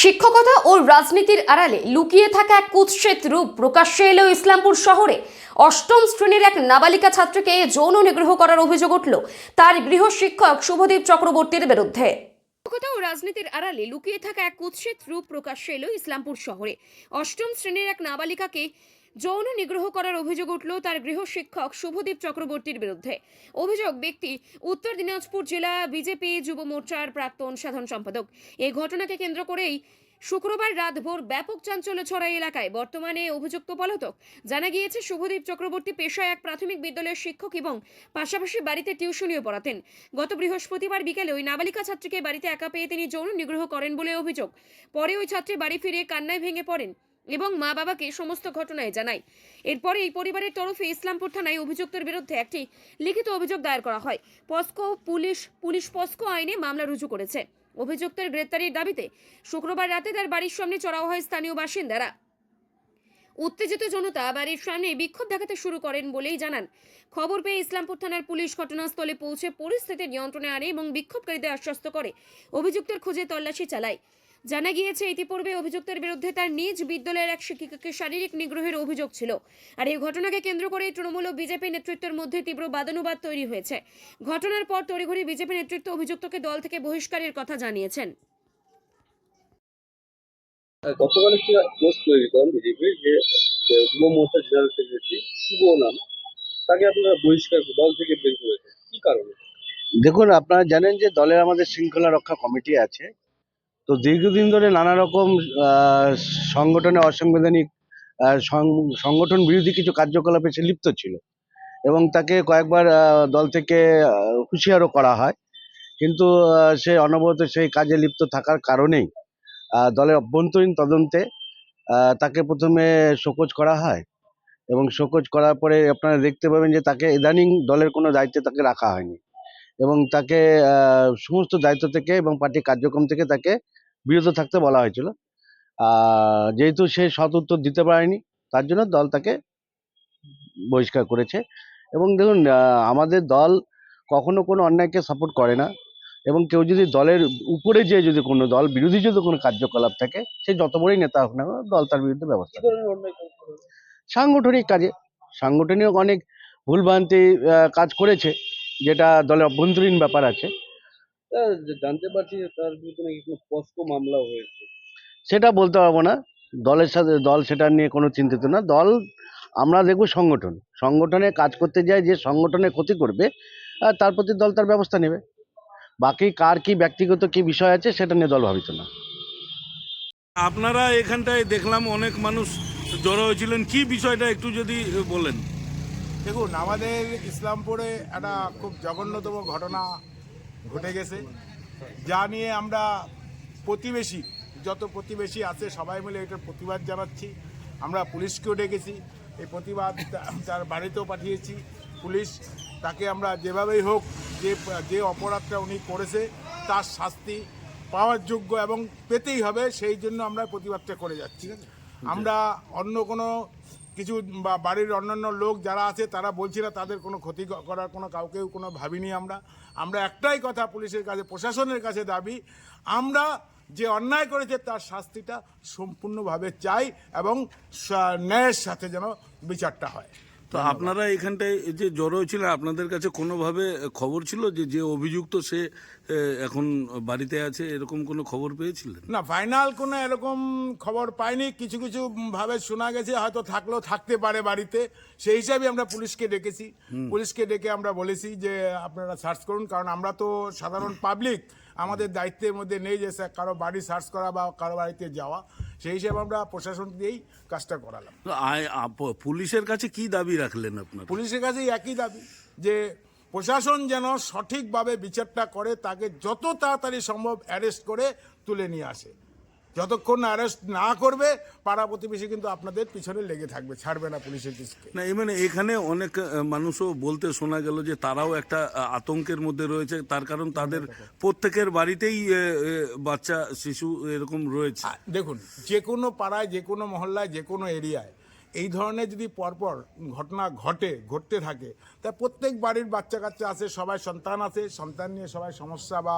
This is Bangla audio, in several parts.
শিক্ষকতা ও রাজনীতির আড়ালে লুকিয়ে থাকা এক কুৎসিত রূপ প্রকাশ্যে এলো ইসলামপুর শহরে। অষ্টম শ্রেণীর এক নাবালিকা ছাত্রীকে যৌন নিগ্রহ করার অভিযোগ উঠল তার গৃহ শিক্ষক শুভদীপ চক্রবর্তীর বিরুদ্ধে। শিক্ষকতা ও রাজনীতির আড়ালে লুকিয়ে থাকা এক কুৎসিত রূপ প্রকাশ্যে এলো ইসলামপুর শহরে। অষ্টম শ্রেণীর এক নাবালিকাকে যৌন নিগ্রহ করার অভিযোগ উঠল তার গৃহ শিক্ষক শুভদীপ চক্রবর্তীর বিরুদ্ধে। অভিযোগ ব্যক্তি উত্তর দিনাজপুর জেলা বিজেপি যুব মোর্চার প্রাক্তন সাধারণ সম্পাদক। এই ঘটনাকে কেন্দ্র করেই শুক্রবার রাতভর ব্যাপক চাঞ্চল্য ছড়ায় এলাকায়। বর্তমানে অভিযুক্ত পলাতক। জানা গিয়েছে, শুভদীপ চক্রবর্তী পেশায় এক প্রাথমিক বিদ্যালয়ের শিক্ষক এবং পাশাপাশি বাড়িতে টিউশনিও পড়াতেন। গত বৃহস্পতিবার বিকেলে ওই নাবালিকা ছাত্রীকে বাড়িতে একা পেয়ে তিনি যৌন নিগ্রহ করেন বলে অভিযোগ। পরে ওই ছাত্রী বাড়ি ফিরে কান্নায় ভেঙে পড়েন এবং মা বাবাকে সমস্ত ঘটনায় জানায়। এরপরে এই পরিবারের তরফে ইসলামপুর থানায় অভিযুক্তের বিরুদ্ধে একটি লিখিত অভিযোগ দায়ের করা হয়। পুলিশ পস্কো আইনে মামলা রুজু করেছে। অভিযুক্তের গ্রেপ্তারির দাবিতে শুক্রবার রাতে তার বাড়ির সামনে চড়াও হয় স্থানীয় বাসিন্দারা। উত্তেজিত জনতা বাড়ির সামনে বিক্ষোভ দেখাতে শুরু করেন বলেই জানান। খবর পেয়ে ইসলামপুর থানার পুলিশ ঘটনাস্থলে পৌঁছে পরিস্থিতি নিয়ন্ত্রণে আনে এবং বিক্ষোভকারীদের আশ্বস্ত করে অভিযুক্তের খোঁজে তল্লাশি চালায়। জানা গিয়েছে, ইতিপূর্বে অভিযুক্তের বিরুদ্ধে তার নিজ বিদ্যালয়ের এক শিক্ষিকাকে শারীরিক নিগ্রহের অভিযোগ ছিল। আর এই ঘটনাকে কেন্দ্র করে তৃণমূল ও বিজেপি নেতৃত্বের মধ্যে তীব্র বাদানুবাদ তৈরি হয়েছে। ঘটনার পর তড়িঘড়ি বিজেপি নেতৃত্ব অভিযুক্তকে দল থেকে বহিষ্কারের কথা জানিয়েছেন। গতকাল একটি পোস্ট তৈরি করেন বিজেপির যে যুব মোর্চা জেনারেল সেক্রেটারি শুভ নাম, তাকে আপনারা বহিষ্কার দল থেকে বের করেছেন, কি কারণে? দেখুন, আপনারা জানেন যে দলের আমাদের শৃঙ্খলা রক্ষা কমিটি আছে। তো দীর্ঘদিন ধরে নানা রকম সংগঠনে অসাংবিধানিক সংগঠন বিরোধী কিছু কার্যকলাপে সে লিপ্ত ছিল এবং তাকে কয়েকবার দল থেকে হুঁশিয়ারও করা হয়, কিন্তু সে অনবরত সেই কাজে লিপ্ত থাকার কারণেই দলের অভ্যন্তরীণ তদন্তে তাকে প্রথমে শোকজ করা হয় এবং শোকজ করার পরে আপনারা দেখতে পাবেন যে তাকে ইদানিং দলের কোনো দায়িত্বে তাকে রাখা হয়নি এবং তাকে সমস্ত দায়িত্ব থেকে এবং পার্টি কার্যক্রম থেকে তাকে বিরত থাকতে বলা হয়েছিল। যেহেতু সে সৎ উত্তর দিতে পারেনি, তার জন্য দল তাকে বহিষ্কার করেছে। এবং দেখুন, আমাদের দল কখনো কোনো অন্যায়কে সাপোর্ট করে না এবং কেউ যদি দলের উপরে যে যদি কোনো দল বিরোধী যদি কোনো কার্যকলাপ থাকে, সে যত বড়ই নেতা হোক না কেন, দল তার বিরুদ্ধে ব্যবস্থা কি নেবে। ধরনের অন্যায় করতে হবে? সাংগঠনিক কাজে সাংগঠনিক অনেক ভুলভ্রান্তি কাজ করেছে, যেটা দলের অভ্যন্তরীণ ব্যাপার আছে। জানতে পারছি যে তার বিরুদ্ধে নাকি কোনো পস্কো মামলা হয়েছে। সেটা বলতে পারবো না। দলের সাথে দল সেটা নিয়ে কোনো চিন্তিত না। দল, আমরা দেখব সংগঠনে কাজ করতে যায় যে সংগঠনের ক্ষতি করবে, তার প্রতি দল তার ব্যবস্থা নেবে। বাকি কার কি ব্যক্তিগত কি বিষয় আছে সেটা নিয়ে দল ভাবিত না। আপনারা এখানটায় দেখলাম অনেক মানুষ জড়ো হয়েছিলেন, কি বিষয়টা একটু যদি বলেন। দেখুন, আমাদের ইসলামপুরে একটা খুব জঘন্যতম ঘটনা ঘটে গেছে, যা নিয়ে আমরা যত প্রতিবেশী আছে সবাই মিলে এটার প্রতিবাদ জানাচ্ছি। আমরা পুলিশকেও ডেকেছি, এই প্রতিবাদ তার বাড়িতেও পাঠিয়েছি। পুলিশ তাকে আমরা যেভাবেই হোক, যে অপরাধটা উনি করেছে তার শাস্তি পাওয়ার যোগ্য এবং পেতেই হবে, সেই জন্য আমরা প্রতিবাদটা করে যাচ্ছি। আমরা অন্য কোনো কিছু বা বাড়ির অন্যান্য লোক যারা আছে তারা বলছি না তাদের কোনো ক্ষতি করার কাউকেও কোনো ভাবিনি। আমরা একটাই কথা পুলিশের কাছে, প্রশাসনের কাছে দাবি, আমরা যে অন্যায় করেছে তার শাস্তিটা সম্পূর্ণভাবে চাই এবং ন্যায়ের সাথে যেন বিচারটা হয়। তো আপনারা এখানটায় যে জড়ো হয়েছিলেন, আপনাদের কাছে কোনোভাবে খবর ছিল যে অভিযুক্ত সে এখন বাড়িতে আছে, এরকম কোনো খবর পেয়েছিলেন? না, ফাইনাল কোনো এরকম খবর পাইনি। কিছু ভাবে শোনা গেছে হয়তো থাকতে পারে বাড়িতে, সেই হিসাবে আমরা পুলিশকে ডেকেছি। পুলিশকে ডেকে আমরা বলেছি যে আপনারা সার্চ করুন, কারণ আমরা তো সাধারণ পাবলিক, আমাদের দায়িত্বের মধ্যে নেই যে কারো বাড়ি সার্চ করা বা কারো বাড়িতে যাওয়া। সেই হিসাবে আমরা প্রশাসন দিয়েই কাজটা করালাম। পুলিশের কাছে কি দাবি রাখলেন আপনারা? পুলিশের কাছে একই দাবি যে প্রশাসন যেন সঠিকভাবে বিচারটা করে, তাকে যত তাড়াতাড়ি সম্ভব অ্যারেস্ট করে তুলে নিয়ে আসে। যতক্ষণ না অ্যারেস্ট না করবে, পাড়া প্রতিবেশী কিন্তু আপনাদের পিছনে লেগে থাকবে, ছাড়বে না পুলিশের পিছনে। না, মানে এখানে অনেক মানুষও বলতে শোনা গেল যে তারাও একটা আতঙ্কের মধ্যে রয়েছে, তার কারণ তাদের প্রত্যেকের বাড়িতেই বাচ্চা শিশু এরকম রয়েছে। দেখুন, যে কোনো পাড়ায়, যে কোনো মহল্লায়, যে কোনো এরিয়ায় এই ধরনের যদি পরপর ঘটনা ঘটতে থাকে, তা প্রত্যেক বাড়ির বাচ্চা কাচ্চা আছে, সবাই সন্তান আছে, সন্তান নিয়ে সবাই সমস্যা বা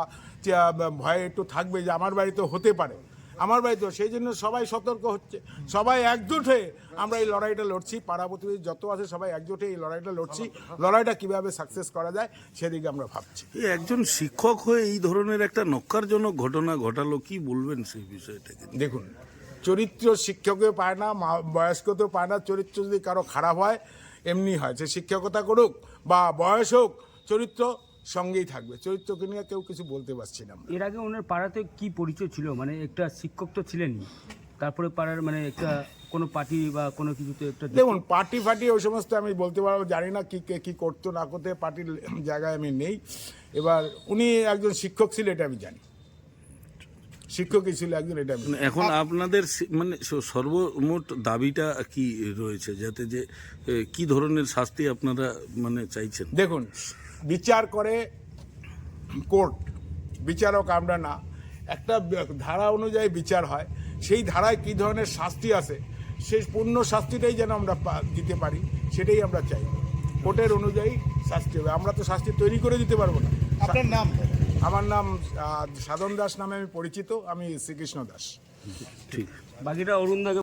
ভয়ে একটু থাকবে যে আমার বাড়িতে হতে পারে। আমার বাড়িতেও। সেই জন্য সবাই সতর্ক হচ্ছে, সবাই একজোট হয়ে আমরা এই লড়াইটা লড়ছি। পাড়া প্রতিবেশী যত আছে সবাই একজোট হয়ে এই লড়াইটা লড়ছি। লড়াইটা কিভাবে সাকসেস করা যায় সেদিকে আমরা ভাবছি। এই একজন শিক্ষক হয়ে এই ধরনের একটা নক্কারজনক ঘটনা ঘটালো, কি বলবেন সেই বিষয়টাকে? দেখুন, চরিত্র শিক্ষকেও পায় না, বয়স্কতেও পায় না। চরিত্র যদি কারো খারাপ হয় এমনি হয়, সে শিক্ষকতা করুক বা বয়স হোক, চরিত্র সঙ্গেই থাকবে। চরিত্রকে নিয়ে কেউ কিছু বলতে পারছি না। এর আগে ওনার পাড়াতে কি পরিচয় ছিল? মানে একটা শিক্ষক তো ছিলেনই, তারপরে পাড়ার মানে একটা কোনো পার্টি বা কোনো কিছুতে একটা দেখুন, পার্টি ফার্টি ওই সমস্ত আমি বলতে পারবো, জানি না কি কে কী করতো না করতে, পার্টির জায়গায় আমি নেই। এবার উনি একজন শিক্ষক ছিল এটা আমি জানি, শিক্ষকই ছিল একজন, এটা আমি জানি। এখন আপনাদের মানে সর্বমোট দাবিটা কি রয়েছে, যাতে যে কি ধরনের শাস্তি আপনারা মানে চাইছেন? দেখুন, বিচার করে কোর্ট, বিচারক আমরা না। একটা ধারা অনুযায়ী বিচার হয়, সেই ধারায় কী ধরনের শাস্তি আছে সেই পূর্ণ শাস্তিটাই যেন আমরা দিতে পারি, সেটাই আমরা চাই। কোর্টের অনুযায়ী শাস্তি হবে, আমরা তো শাস্তি তৈরি করে দিতে পারবো না। আপনার নাম? আমার নাম সাধন দাস নামে আমি পরিচিত, আমি শ্রীকৃষ্ণ দাস। ঠিক। বাকিটা অরুণ দাকে